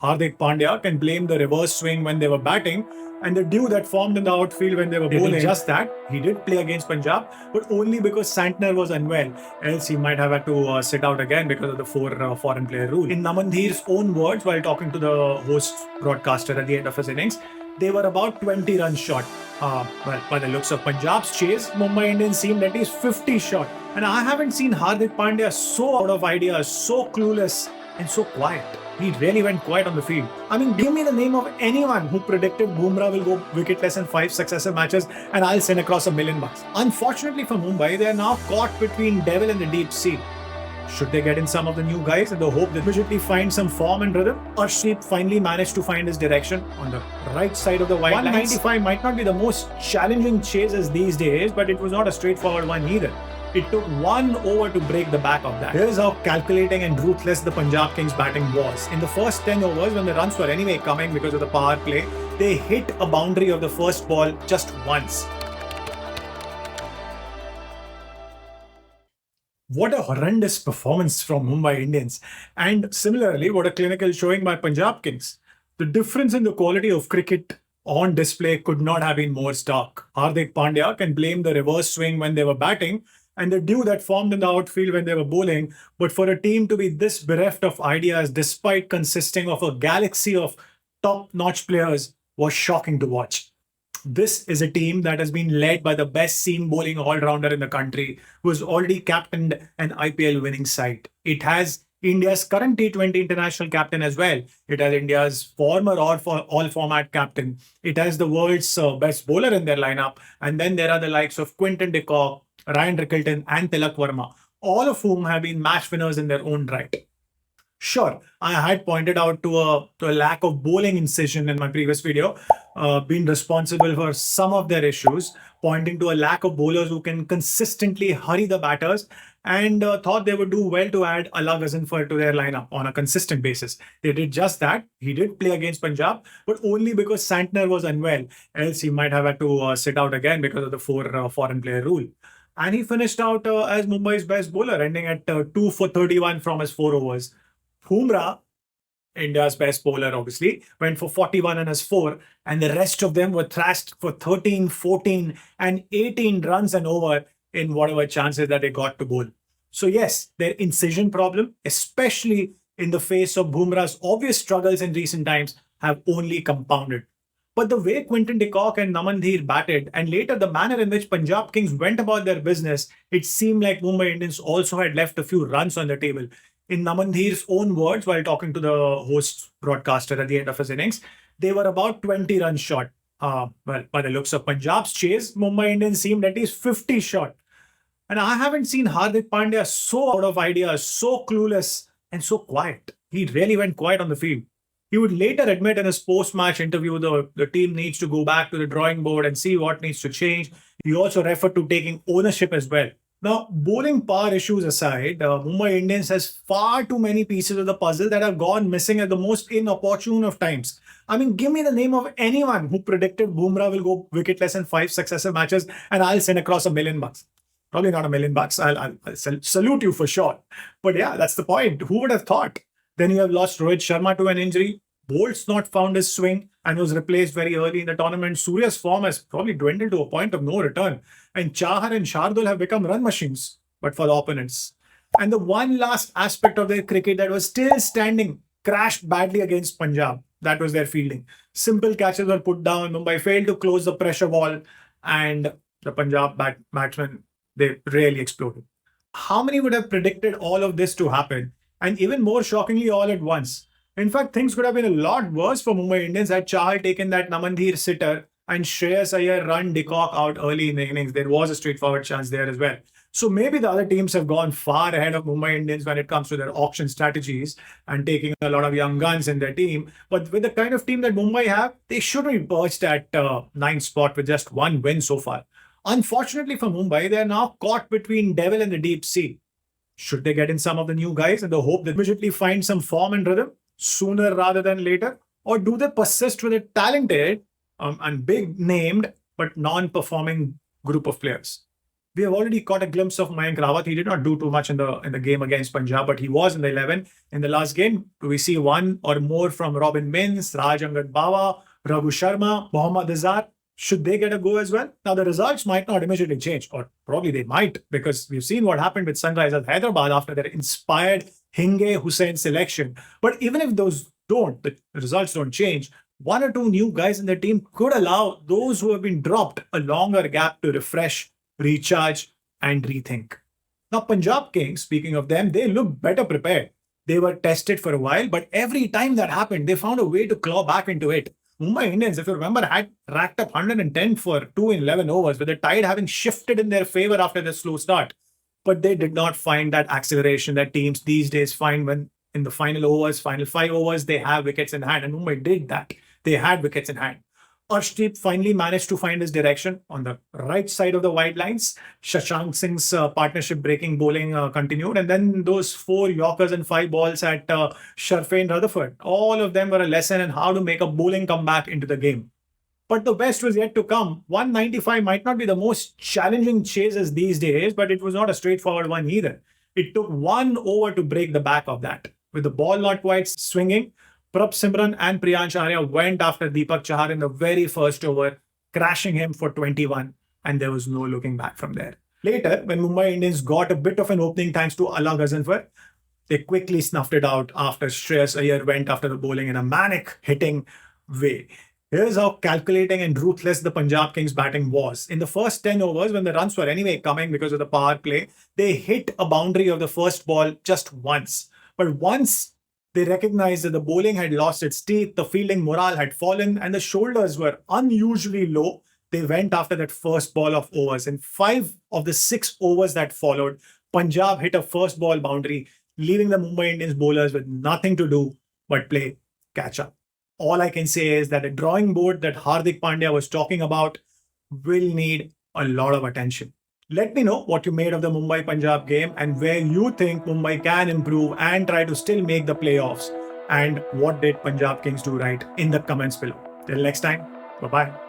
Hardik Pandya can blame the reverse swing when they were batting and the dew that formed in the outfield when they were bowling. Just that, he did play against Punjab, but only because Santner was unwell. Else he might have had to sit out again because of the four foreign player rule. In Naman Dhir's own words, while talking to the host broadcaster at the end of his innings, they were about 20 runs short. Well, by the looks of Punjab's chase, Mumbai Indians seemed at least 50 short. And I haven't seen Hardik Pandya so out of ideas, so clueless, and so quiet. He really went quiet on the field. I mean, give me the name of anyone who predicted Bumrah will go wicketless in 5 successive matches and I'll send across $1 million. Unfortunately for Mumbai, they are now caught between devil and the deep sea. Should they get in some of the new guys in the hope that immediately find some form and rhythm? Or Sheep finally managed to find his direction on the right side of the white 195 might not be the most challenging chases these days, but it was not a straightforward one either. It took 1 over to break the back of that. Here's how calculating and ruthless the Punjab Kings batting was. In the first 10 overs, when the runs were anyway coming because of the power play, they hit a boundary of the first ball just once. What a horrendous performance from Mumbai Indians. And similarly, what a clinical showing by Punjab Kings. The difference in the quality of cricket on display could not have been more stark. Hardik Pandya can blame the reverse swing when they were batting and the dew that formed in the outfield when they were bowling, but for a team to be this bereft of ideas despite consisting of a galaxy of top-notch players was shocking to watch. This is a team that has been led by the best seam bowling all-rounder in the country, who has already captained an IPL winning side. It has India's current T20 international captain as well. It has India's former all-format captain. It has the world's best bowler in their lineup. And then there are the likes of Quinton de Kock, Ryan Rickelton and Tilak Verma, all of whom have been match winners in their own right. Sure, I had pointed out to a lack of bowling incision in my previous video, being responsible for some of their issues, pointing to a lack of bowlers who can consistently hurry the batters, and thought they would do well to add Allah Ghaznfar to their lineup on a consistent basis. They did just that. He did play against Punjab, but only because Santner was unwell. Else he might have had to sit out again because of the four foreign player rule. And he finished out as Mumbai's best bowler, ending at 2 for 31 from his 4 overs. Bumrah, India's best bowler, obviously, went for 41 in his 4, and the rest of them were thrashed for 13, 14, and 18 runs and over in whatever chances that they got to bowl. So yes, their incision problem, especially in the face of Bumrah's obvious struggles in recent times, have only compounded. But the way Quinton de Kock and Naman Dhir batted, and later the manner in which Punjab Kings went about their business, it seemed like Mumbai Indians also had left a few runs on the table. In Naman Dhir's own words, while talking to the host broadcaster at the end of his innings, they were about 20 runs short. Well, by the looks of Punjab's chase, Mumbai Indians seemed at least 50 short. And I haven't seen Hardik Pandya so out of ideas, so clueless, and so quiet. He really went quiet on the field. He would later admit in his post-match interview the team needs to go back to the drawing board and see what needs to change. He also referred to taking ownership as well. Now, bowling power issues aside, Mumbai Indians has far too many pieces of the puzzle that have gone missing at the most inopportune of times. I mean, give me the name of anyone who predicted Bumrah will go wicketless in 5 successive matches and I'll send across $1 million. Probably not $1 million. I'll salute you for sure. But yeah, that's the point. Who would have thought? Then you have lost Rohit Sharma to an injury. Bolt's not found his swing and was replaced very early in the tournament. Surya's form has probably dwindled to a point of no return. And Chahar and Shardul have become run machines, but for the opponents. And the one last aspect of their cricket that was still standing crashed badly against Punjab. That was their fielding. Simple catches were put down. Mumbai failed to close the pressure wall. And the Punjab batsmen, they really exploded. How many would have predicted all of this to happen? And even more shockingly, all at once. In fact, things could have been a lot worse for Mumbai Indians had Chahal taken that Naman Dhir sitter and Shreyas Iyer run de Kock out early in the innings. There was a straightforward chance there as well. So maybe the other teams have gone far ahead of Mumbai Indians when it comes to their auction strategies and taking a lot of young guns in their team. But with the kind of team that Mumbai have, they shouldn't be perched at 9th spot with just 1 win so far. Unfortunately for Mumbai, they are now caught between devil and the deep sea. Should they get in some of the new guys in the hope that immediately find some form and rhythm sooner rather than later? Or do they persist with a talented and big named but non-performing group of players? We have already caught a glimpse of Mayank Rawat. He did not do too much in the game against Punjab, but he was in the 11 in the last game. We see one or more from Robin Mins, Raj Angad Bawa, Raghu Sharma, Mohammad Azhar. Should they get a go as well? Now, the results might not immediately change, or probably they might, because we've seen what happened with Sunrisers Hyderabad after their inspired Hinge Hussain selection. But even if the results don't change, one or two new guys in the team could allow those who have been dropped a longer gap to refresh, recharge, and rethink. Now, Punjab Kings, speaking of them, they look better prepared. They were tested for a while, but every time that happened, they found a way to claw back into it. Mumbai Indians, if you remember, had racked up 110 for 2 in 11 overs, with the tide having shifted in their favor after the slow start. But they did not find that acceleration that teams these days find when in the final overs, final 5 overs, they have wickets in hand. And Mumbai did that. They had wickets in hand. Arshdeep finally managed to find his direction on the right side of the wide lines. Shashank Singh's partnership breaking bowling continued. And then those 4 Yorkers and 5 balls at Sharfain Rutherford. All of them were a lesson in how to make a bowling comeback into the game. But the best was yet to come. 195 might not be the most challenging chases these days, but it was not a straightforward one either. It took 1 over to break the back of that. With the ball not quite swinging, Prabh Simran and Priyansh Arya went after Deepak Chahar in the very first over, crashing him for 21, and there was no looking back from there. Later, when Mumbai Indians got a bit of an opening thanks to Allah Ghazanfar, they quickly snuffed it out after Shreyas Iyer went after the bowling in a manic hitting way. Here's how calculating and ruthless the Punjab Kings batting was. In the first 10 overs, when the runs were anyway coming because of the power play, they hit a boundary of the first ball just once. But once they recognized that the bowling had lost its teeth, the fielding morale had fallen, and the shoulders were unusually low, they went after that first ball of overs. In 5 of the 6 overs that followed, Punjab hit a first ball boundary, leaving the Mumbai Indians bowlers with nothing to do but play catch up. All I can say is that the drawing board that Hardik Pandya was talking about will need a lot of attention. Let me know what you made of the Mumbai-Punjab game and where you think Mumbai can improve and try to still make the playoffs. And what did Punjab Kings do right in the comments below. Till next time, bye-bye.